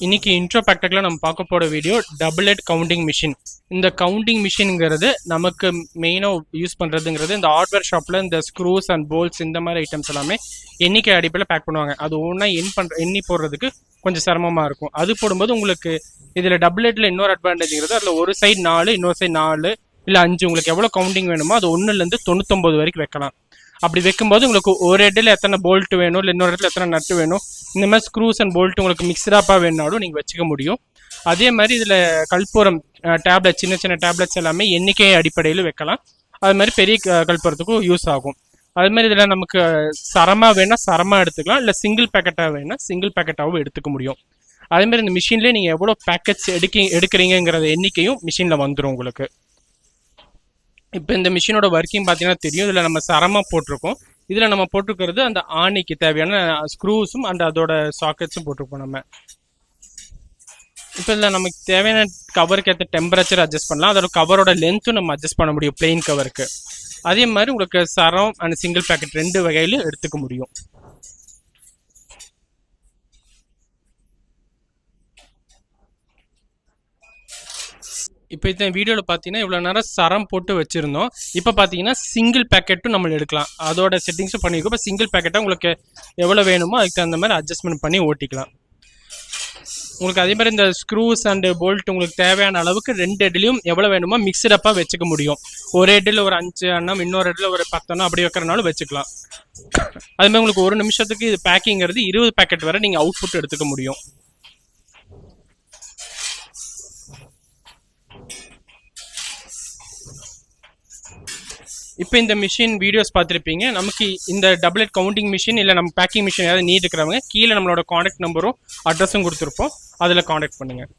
இன்னைக்கு இன்ட்ரோ பேக்டெக்ல நம்ம பார்க்க போற video double head counting machine. இந்த கவுண்டிங் மிஷின்ங்கிறது நமக்கு மெயினாக யூஸ் பண்ணுறதுங்கிறது இந்த ஹார்ட்வேர் ஷாப்பில் இந்த ஸ்க்ரூஸ் அண்ட் போல்ட்ஸ் இந்த மாதிரி ஐட்டம்ஸ் எல்லாமே எண்ணிக்கை அடிப்பில் பேக் பண்ணுவாங்க. அது ஒன்றா எண்ணி போடுறதுக்கு கொஞ்சம் சிரமமாக இருக்கும். அது போடும்போது உங்களுக்கு இதில் டபுள் ஹெட்டில் இன்னொரு அட்வான்டேஜ்ங்கிறது அதில் ஒரு சைடு 4 இன்னொரு சைடு 4 இல்லை 5 உங்களுக்கு எவ்வளோ கவுண்டிங் வேணுமோ அது 1லேருந்து 99 வரைக்கும் வைக்கலாம். அப்படி வைக்கும்போது உங்களுக்கு ஒரு ஹெட்டில் எத்தனை போல்ட் வேணும் இல்லை இன்னொரு இடத்துல எத்தனை நட்டு வேணும், இந்த மாதிரி ஸ்க்ரூஸ் அண்ட் போல்ட் உங்களுக்கு மிக்சடாப்பாக வேணாலும் நீங்கள் வச்சுக்க முடியும். அதே மாதிரி இதில் கல்பூரம் டேப்லெட் சின்ன சின்ன டேப்லெட்ஸ் எல்லாமே எண்ணிக்கை அடிப்படையில் வைக்கலாம். அது மாதிரி பெரிய கல்பூரத்துக்கும் யூஸ் ஆகும். அது மாதிரி இதில் நமக்கு சரமாக வேணால் சரமாக எடுத்துக்கலாம், இல்லை சிங்கிள் பேக்கெட்டாக வேணால் சிங்கிள் பேக்கெட்டாகவும் எடுத்துக்க முடியும். அதேமாதிரி இந்த மிஷின்லேயே நீங்கள் எவ்வளோ பேக்கெட்ஸ் எடுக்கிறீங்கிறத எண்ணிக்கையும் மிஷினில் வந்துடும் உங்களுக்கு. இப்போ இந்த மிஷினோட ஒர்க்கிங் பார்த்தீங்கன்னா தெரியும். இதில் நம்ம சரமாக போட்டிருக்கோம். இதில் நம்ம போட்டிருக்கிறது அந்த ஆணிக்கு தேவையான ஸ்க்ரூஸும் அண்ட் அதோட சாக்கெட்ஸும் போட்டிருக்கோம் நம்ம. இப்போ இதில் நமக்கு தேவையான கவருக்கு ஏற்ற டெம்பரேச்சர் அட்ஜஸ்ட் பண்ணலாம். அதோட கவரோட லென்த்தும் நம்ம அட்ஜஸ்ட் பண்ண முடியும் பிளெயின் கவருக்கு. அதே மாதிரி உங்களுக்கு சரம் அண்ட் சிங்கிள் பேக்கெட் 2 வகையிலும் எடுத்துக்க முடியும். இப்போ இந்த வீடியோவில் பார்த்தீங்கன்னா இவ்வளோ நேரம் சரம் போட்டு வச்சுருந்தோம். இப்போ பார்த்தீங்கன்னா சிங்கிள் பேக்கெட்டும் நம்ம எடுக்கலாம். அதோட செட்டிங்ஸும் பண்ணியிருக்கோம். இப்போ சிங்கிள் பேக்கெட்டாக உங்களுக்கு எவ்வளோ வேணுமோ அதுக்கு தகுந்த மாதிரி அட்ஜஸ்ட்மெண்ட் பண்ணி ஓட்டிக்கலாம். உங்களுக்கு அதே மாதிரி இந்த ஸ்க்ரூஸ் அண்டு போல்ட் உங்களுக்கு தேவையான அளவுக்கு 2 ஹெட்லையும் எவ்வளோ வேணுமோ மிக்சடப்பாக வச்சுக்க முடியும். ஒரு ஹெட்டில் ஒரு 5 எண்ணம், இன்னொரு ஹெட்டில் ஒரு 10 எண்ணம் அப்படி வைக்கிறனாலும் வச்சுக்கலாம். அதுமாதிரி உங்களுக்கு ஒரு நிமிஷத்துக்கு இது பேக்கிங்கிறது 20 பேக்கெட் வரை நீங்கள் அவுட்புட் எடுத்துக்க முடியும். இப்போ இந்த மிஷின் வீடியோஸ் பார்த்துருப்பீங்க. நமக்கு இந்த டபுள் ஹெட் கவுண்டிங் மிஷின் இல்லை நம்ம பேக்கிங் மிஷின் ஏதாவது நீட் இருக்கிறவங்க கீழே நம்மளோட காண்டாக்ட் நம்பரும் அட்ரஸும் கொடுத்துருப்போம். அதில் காண்டாக்ட் பண்ணுங்கள்.